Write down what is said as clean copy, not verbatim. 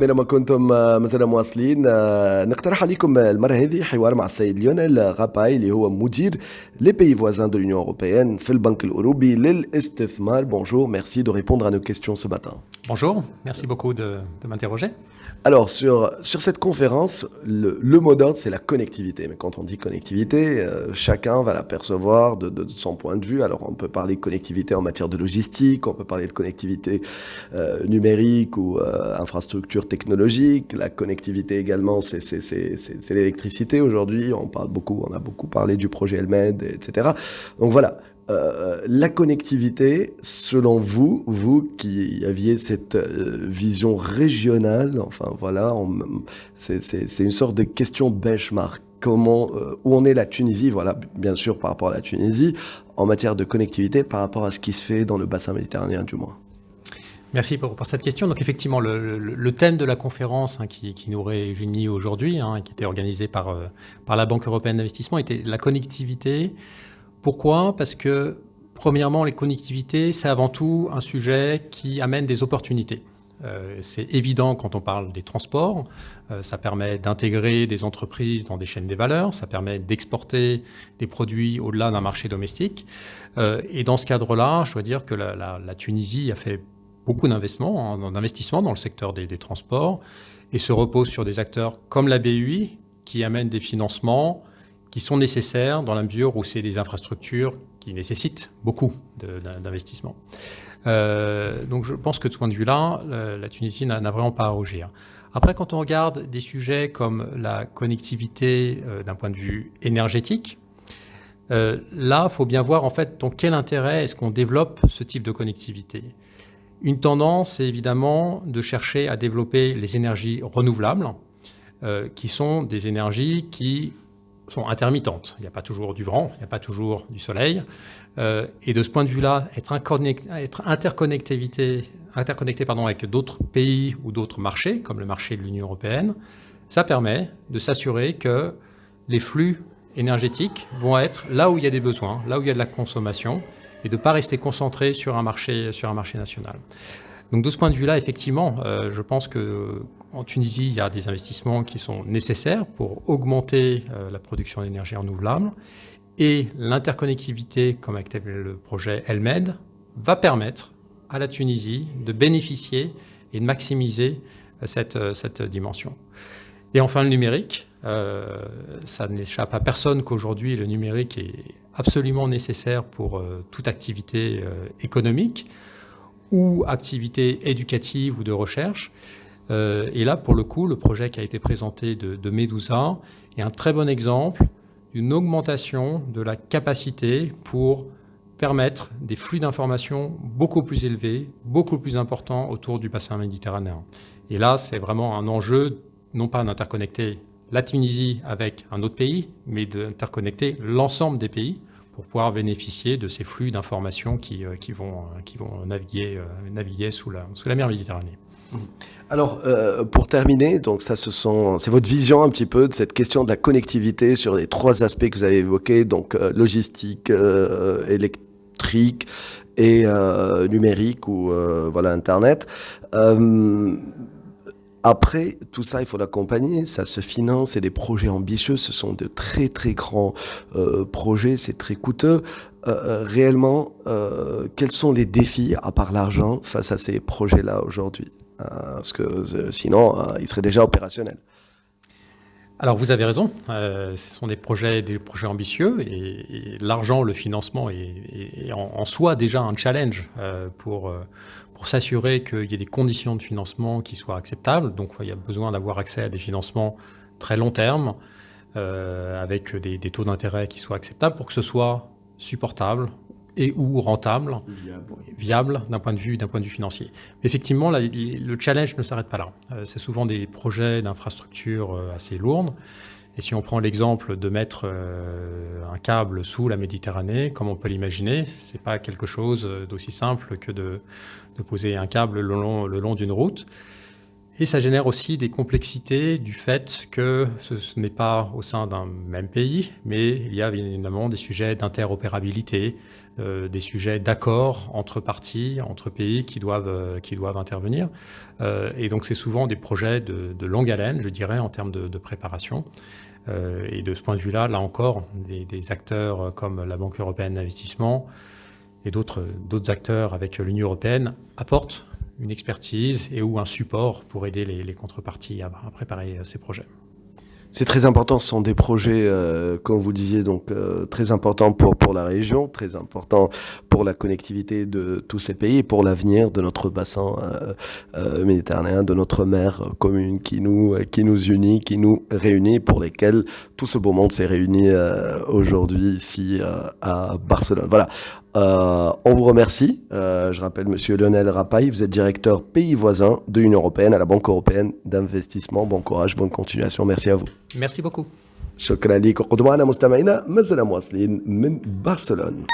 بينما ما كنتم مازال مواصلين نقترح عليكم المرة هذه حوار مع السيد ليونيل غاباي اللي هو مدير لي بيي voisins de l'Union européenne في البنك الأوروبي للاستثمار. Bonjour, merci de répondre à nos questions ce matin. Bonjour, merci beaucoup de m'interroger. Alors, sur cette conférence, le mot d'ordre, c'est la connectivité. Mais quand on dit connectivité, chacun va l'apercevoir de son point de vue. Alors, on peut parler de connectivité en matière de logistique, on peut parler de connectivité numérique ou infrastructure technologique. La connectivité également, c'est l'électricité aujourd'hui. On a beaucoup parlé du projet Elmed, etc. Donc voilà. La connectivité, selon vous qui aviez cette vision régionale, enfin voilà, c'est une sorte de question benchmark. Où en est la Tunisie, voilà, bien sûr par rapport à la Tunisie, en matière de connectivité par rapport à ce qui se fait dans le bassin méditerranéen du moins. Merci pour cette question. Donc effectivement, le thème de la conférence qui nous réunit aujourd'hui, qui était organisée par la Banque européenne d'investissement, était la connectivité. Pourquoi ? Parce que, premièrement, les connectivités, c'est avant tout un sujet qui amène des opportunités. C'est évident quand on parle des transports, ça permet d'intégrer des entreprises dans des chaînes des valeurs, ça permet d'exporter des produits au-delà d'un marché domestique. Et dans ce cadre-là, je dois dire que la Tunisie a fait beaucoup d'investissements dans le secteur des transports et se repose sur des acteurs comme la BUI qui amènent des financements qui sont nécessaires dans la mesure où c'est des infrastructures qui nécessitent beaucoup d'investissement. Donc je pense que de ce point de vue-là, la Tunisie n'a vraiment pas à rougir. Après, quand on regarde des sujets comme la connectivité d'un point de vue énergétique, là, il faut bien voir en fait dans quel intérêt est-ce qu'on développe ce type de connectivité. Une tendance, c'est évidemment de chercher à développer les énergies renouvelables, qui sont des énergies qui sont intermittentes. Il n'y a pas toujours du vent, il n'y a pas toujours du soleil. Et de ce point de vue-là, être interconnecté avec d'autres pays ou d'autres marchés, comme le marché de l'Union européenne, ça permet de s'assurer que les flux énergétiques vont être là où il y a des besoins, là où il y a de la consommation, et de ne pas rester concentré sur un marché national. Donc de ce point de vue-là, effectivement, je pense qu'en Tunisie, il y a des investissements qui sont nécessaires pour augmenter la production d'énergie renouvelable. Et l'interconnectivité, comme avec le projet Elmed, va permettre à la Tunisie de bénéficier et de maximiser cette dimension. Et enfin, le numérique. Ça n'échappe à personne qu'aujourd'hui, le numérique est absolument nécessaire pour toute activité économique ou activité éducative ou de recherche. Et là, pour le coup, le projet qui a été présenté de Medusa est un très bon exemple d'une augmentation de la capacité pour permettre des flux d'informations beaucoup plus élevés, beaucoup plus importants autour du bassin méditerranéen. Et là, c'est vraiment un enjeu, non pas d'interconnecter la Tunisie avec un autre pays, mais d'interconnecter l'ensemble des pays pour pouvoir bénéficier de ces flux d'informations qui vont naviguer sous la mer Méditerranée. Alors, pour terminer, donc c'est votre vision un petit peu de cette question de la connectivité sur les trois aspects que vous avez évoqués, donc logistique, électrique et numérique ou voilà Internet. Après, tout ça, il faut l'accompagner, ça se finance, c'est des projets ambitieux, ce sont de très très grands projets, c'est très coûteux. Réellement, quels sont les défis, à part l'argent, face à ces projets-là aujourd'hui ? Parce que sinon, ils seraient déjà opérationnels. Alors vous avez raison, ce sont des projets ambitieux et l'argent, le financement est en soi déjà un challenge pour s'assurer qu'il y ait des conditions de financement qui soient acceptables. Donc il y a besoin d'avoir accès à des financements très long terme avec des taux d'intérêt qui soient acceptables pour que ce soit supportable et ou rentable, viable d'un point de vue financier. Effectivement, le challenge ne s'arrête pas là. C'est souvent des projets d'infrastructures assez lourdes. Et si on prend l'exemple de mettre un câble sous la Méditerranée, comme on peut l'imaginer, ce n'est pas quelque chose d'aussi simple que de poser un câble le long d'une route. Et ça génère aussi des complexités du fait que ce n'est pas au sein d'un même pays, mais il y a évidemment des sujets d'interopérabilité, des sujets d'accord entre parties, entre pays qui doivent intervenir. Et donc c'est souvent des projets de longue haleine, je dirais, en termes de préparation. Et de ce point de vue-là, là encore, des acteurs comme la Banque européenne d'investissement et d'autres acteurs avec l'Union européenne apportent une expertise et ou un support pour aider les contreparties à préparer ces projets. C'est très important, ce sont des projets, comme vous disiez, donc très importants pour la région, très importants pour la connectivité de tous ces pays et pour l'avenir de notre bassin méditerranéen, de notre mer commune qui nous unit, qui nous réunit, pour lesquels tout ce beau monde s'est réuni aujourd'hui ici à Barcelone. Voilà. On vous remercie. Je rappelle, Monsieur Lionel Rapaille, vous êtes directeur pays voisin de l'Union européenne à la Banque européenne d'investissement. Bon courage, bonne continuation. Merci à vous. Merci beaucoup. شكرا لكم. قدمانا مستمعينا ما زلنا مواصلين من برشلونة.